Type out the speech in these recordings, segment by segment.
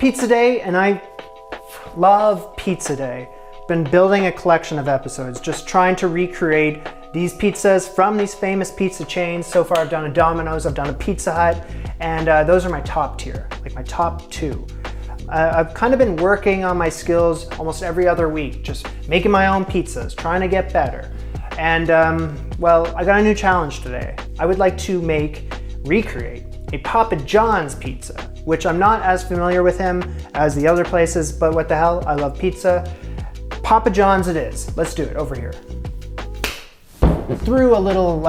Pizza Day, and I love Pizza Day. Been building a collection of episodes, just trying to recreate these pizzas from these famous pizza chains. So far I've done a Domino's, I've done a Pizza Hut, and those are my top tier, like my top two. I've kind of been working on my skills almost every other week, just making my own pizzas, trying to get better. And well, I got a new challenge today. I would like to recreate a Papa John's pizza, which I'm not as familiar with him as the other places, but what the hell, I love pizza. Papa John's it is. Let's do it over here. Through a little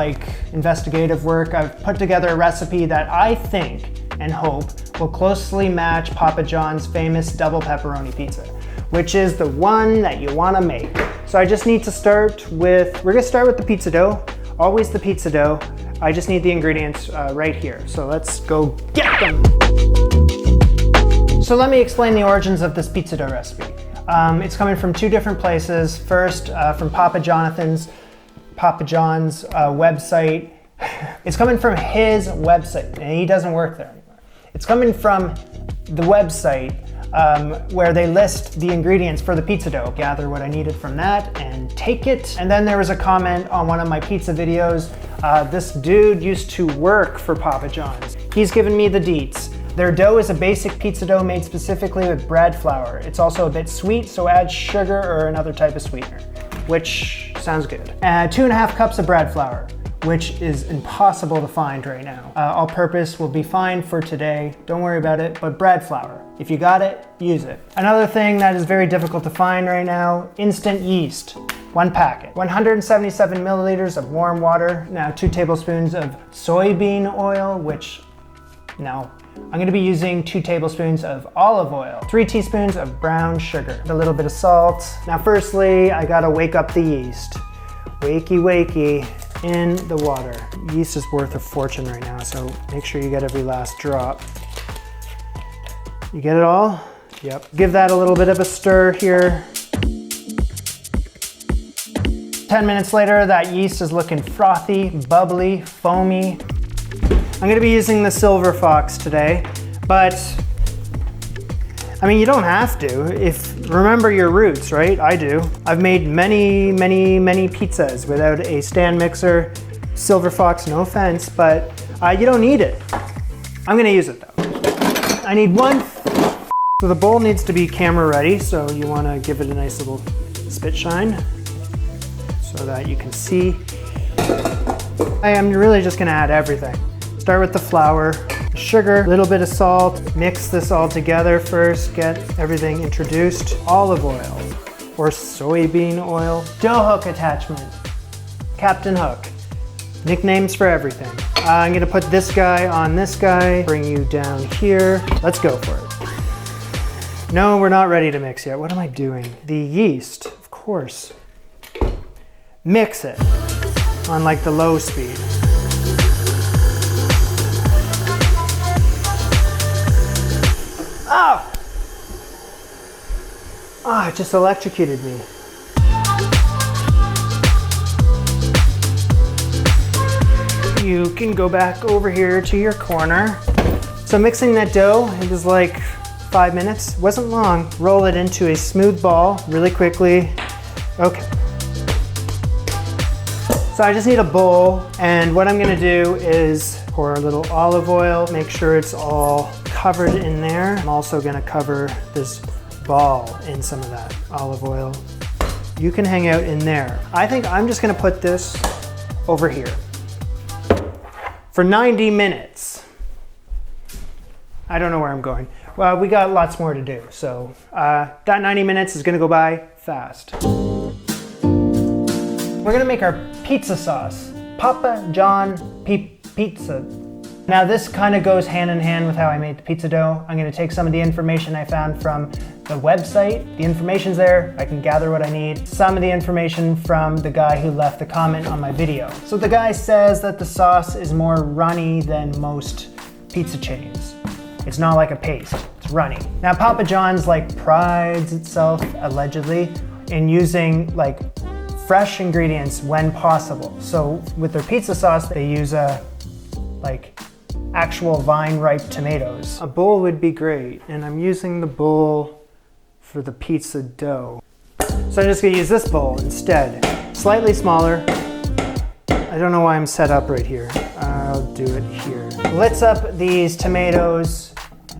investigative work, I've put together a recipe that I think and hope will closely match Papa John's famous double pepperoni pizza, which is the one that you want to make. So I just need to we're gonna start with the pizza dough, always the pizza dough. I just need the ingredients right here. So let's go get them. So let me explain the origins of this pizza dough recipe. It's coming from two different places. First, from Papa John's website. It's coming from his website, and he doesn't work there anymore. It's coming from the website where they list the ingredients for the pizza dough. Gather what I needed from that and take it. And then there was a comment on one of my pizza videos. This dude used to work for Papa John's. He's given me the deets. Their dough is a basic pizza dough made specifically with bread flour. It's also a bit sweet, so add sugar or another type of sweetener, which sounds good. 2.5 cups of bread flour, which is impossible to find right now. All-purpose will be fine for today. Don't worry about it, but bread flour. If you got it, use it. Another thing that is very difficult to find right now, instant yeast. 1 packet. 177 milliliters of warm water. Now 2 tablespoons of soybean oil, which, no. I'm gonna be using 2 tablespoons of olive oil, 3 teaspoons of brown sugar, a little bit of salt. Now firstly, I gotta wake up the yeast. Wakey, wakey. In the water. Yeast is worth a fortune right now, so make sure you get every last drop. You get it all? Yep. Give that a little bit of a stir here. 10 minutes later, that yeast is looking frothy, bubbly, foamy. I'm gonna be using the Silver Fox today, but I mean, you don't have to. Remember your roots, right? I do. I've made many pizzas without a stand mixer. Silver Fox, no offense, but you don't need it. I'm gonna use it though. I need one. So the bowl needs to be camera ready, so you wanna give it a nice little spit shine so that you can see. I am really just gonna add everything. Start with the flour, sugar, a little bit of salt. Mix this all together first, get everything introduced. Olive oil or soybean oil. Dough hook attachment, Captain Hook. Nicknames for everything. I'm gonna put this guy on this guy, bring you down here. Let's go for it. No, we're not ready to mix yet. What am I doing? The yeast, of course. Mix it on the low speed. Oh! Ah, it just electrocuted me. You can go back over here to your corner. So mixing that dough, it was 5 minutes, wasn't long. Roll it into a smooth ball really quickly. Okay. So I just need a bowl, and what I'm gonna do is pour a little olive oil, make sure it's all covered in there. I'm also gonna cover this ball in some of that olive oil. You can hang out in there. I think I'm just gonna put this over here for 90 minutes. I don't know where I'm going. Well, we got lots more to do, so that 90 minutes is gonna go by fast. We're gonna make our pizza sauce, Papa John Pizza. Now this kind of goes hand in hand with how I made the pizza dough. I'm gonna take some of the information I found from the website. The information's there, I can gather what I need. Some of the information from the guy who left the comment on my video. So the guy says that the sauce is more runny than most pizza chains. It's not like a paste, it's runny. Now Papa John's prides itself, allegedly, in using fresh ingredients when possible. So with their pizza sauce, they use actual vine-ripe tomatoes. A bowl would be great, and I'm using the bowl for the pizza dough. So I'm just gonna use this bowl instead. Slightly smaller. I don't know why I'm set up right here. I'll do it here. Blitz up these tomatoes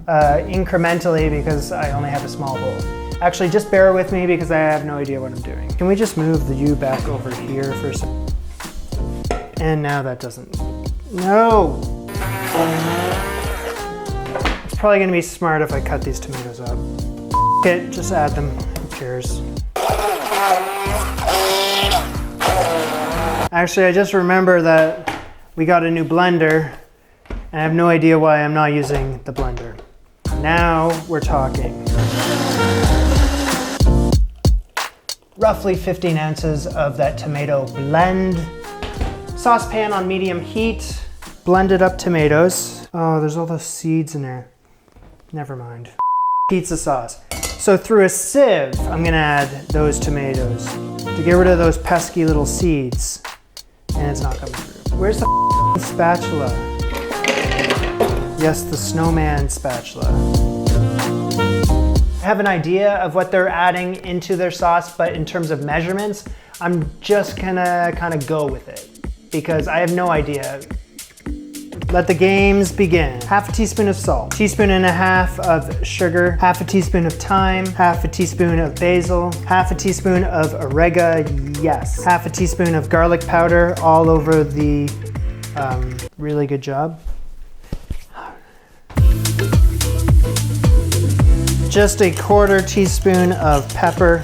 incrementally because I only have a small bowl. Actually, just bear with me because I have no idea what I'm doing. Can we just move the U back over here for a second? And now that doesn't, no! It's probably gonna be smart if I cut these tomatoes up. Okay, just add them, who cares? Actually, I just remember that we got a new blender and I have no idea why I'm not using the blender. Now we're talking. Roughly 15 ounces of that tomato blend. Saucepan on medium heat. Blended up tomatoes. Oh, there's all those seeds in there. Never mind. Pizza sauce. So through a sieve, I'm gonna add those tomatoes to get rid of those pesky little seeds. And it's not coming through. Where's the spatula? Yes, the snowman spatula. I have an idea of what they're adding into their sauce, but in terms of measurements, I'm just gonna kind of go with it because I have no idea. Let the games begin. Half a teaspoon of salt, teaspoon and a half of sugar, half a teaspoon of thyme, half a teaspoon of basil, half a teaspoon of oregano, yes, half a teaspoon of garlic powder all over the, really good job. Just a quarter teaspoon of pepper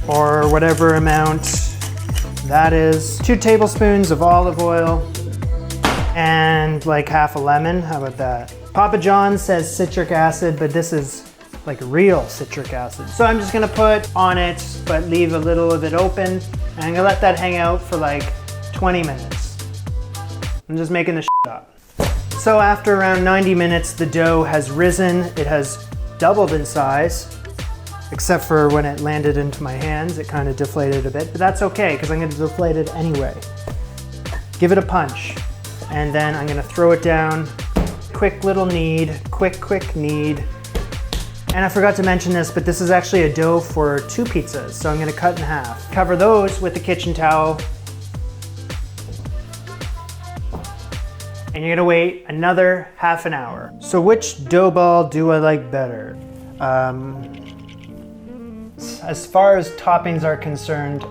or whatever amount that is. 2 tablespoons of olive oil. And like half a lemon, how about that? Papa John says citric acid, but this is like real citric acid. So I'm just gonna put on it, but leave a little of it open. And I'm gonna let that hang out for like 20 minutes. I'm just making this shit up. So after around 90 minutes, the dough has risen. It has doubled in size, except for when it landed into my hands, it kind of deflated a bit, but that's okay, because I'm gonna deflate it anyway. Give it a punch. And then I'm gonna throw it down. Quick little knead, quick knead. And I forgot to mention this, but this is actually a dough for 2 pizzas, so I'm gonna cut in half. Cover those with a kitchen towel. And you're gonna wait another half an hour. So which dough ball do I like better? As far as toppings are concerned,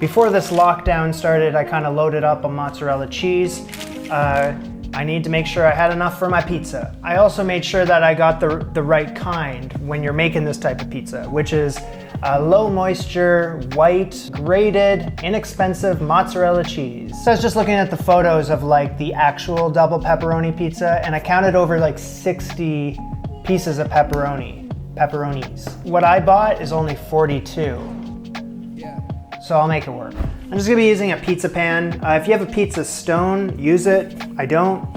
before this lockdown started, I kind of loaded up on mozzarella cheese. I need to make sure I had enough for my pizza. I also made sure that I got the right kind when you're making this type of pizza, which is low moisture, white, grated, inexpensive mozzarella cheese. So I was just looking at the photos of like the actual double pepperoni pizza, and I counted over like 60 pieces of pepperonis. What I bought is only 42. So I'll make it work. I'm just gonna be using a pizza pan. If you have a pizza stone, use it. I don't.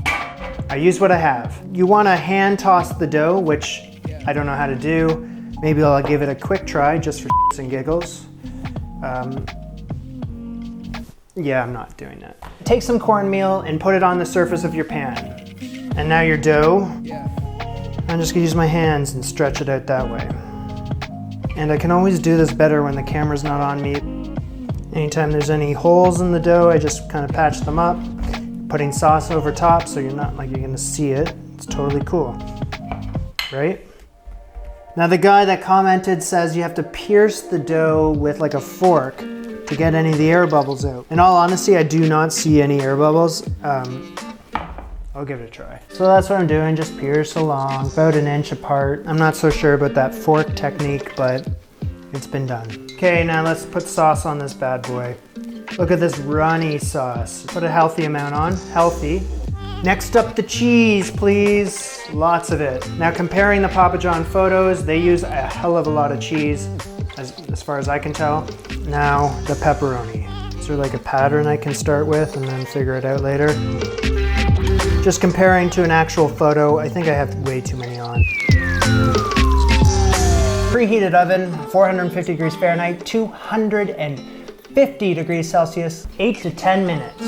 I use what I have. You wanna hand toss the dough, which I don't know how to do. Maybe I'll give it a quick try just for shits and giggles. Yeah, I'm not doing that. Take some cornmeal and put it on the surface of your pan. And now your dough, I'm just gonna use my hands and stretch it out that way. And I can always do this better when the camera's not on me. Anytime there's any holes in the dough, I just kind of patch them up, putting sauce over top so you're not like you're gonna see it. It's totally cool, right? Now the guy that commented says you have to pierce the dough with like a fork to get any of the air bubbles out. In all honesty, I do not see any air bubbles. I'll give it a try. So that's what I'm doing, just pierce along, about an inch apart. I'm not so sure about that fork technique, but it's been done. Okay, now let's put sauce on this bad boy. Look at this runny sauce. Put a healthy amount on, healthy. Next up, the cheese, please. Lots of it. Now comparing the Papa John photos, they use a hell of a lot of cheese, as far as I can tell. Now, the pepperoni. Is there like a pattern I can start with and then figure it out later? Just comparing to an actual photo, I think I have way too many on. Preheated oven, 450 degrees Fahrenheit, 250 degrees Celsius, 8 to 10 minutes.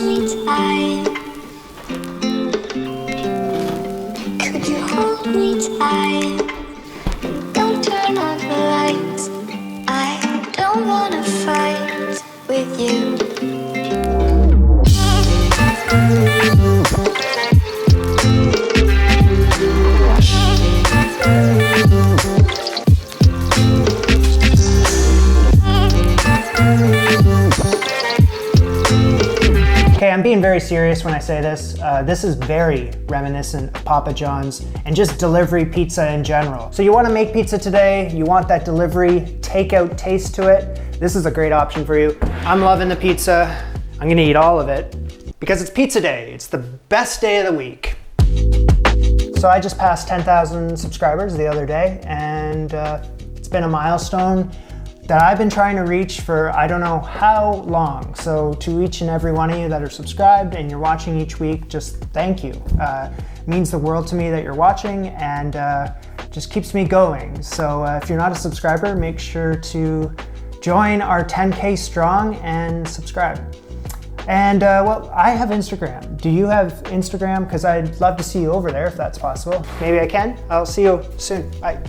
Okay, I'm being very serious when I say this. This is very reminiscent of Papa John's and just delivery pizza in general. So you want to make pizza today, you want that delivery takeout taste to it, this is a great option for you. I'm loving the pizza. I'm gonna eat all of it because it's pizza day. It's the best day of the week. So I just passed 10,000 subscribers the other day, and it's been a milestone that I've been trying to reach for I don't know how long. So to each and every one of you that are subscribed and you're watching each week, just thank you. It means the world to me that you're watching, and just keeps me going. So if you're not a subscriber, make sure to join our 10K strong and subscribe. And well, I have Instagram. Do you have Instagram? Because I'd love to see you over there if that's possible. Maybe I can. I'll see you soon. Bye.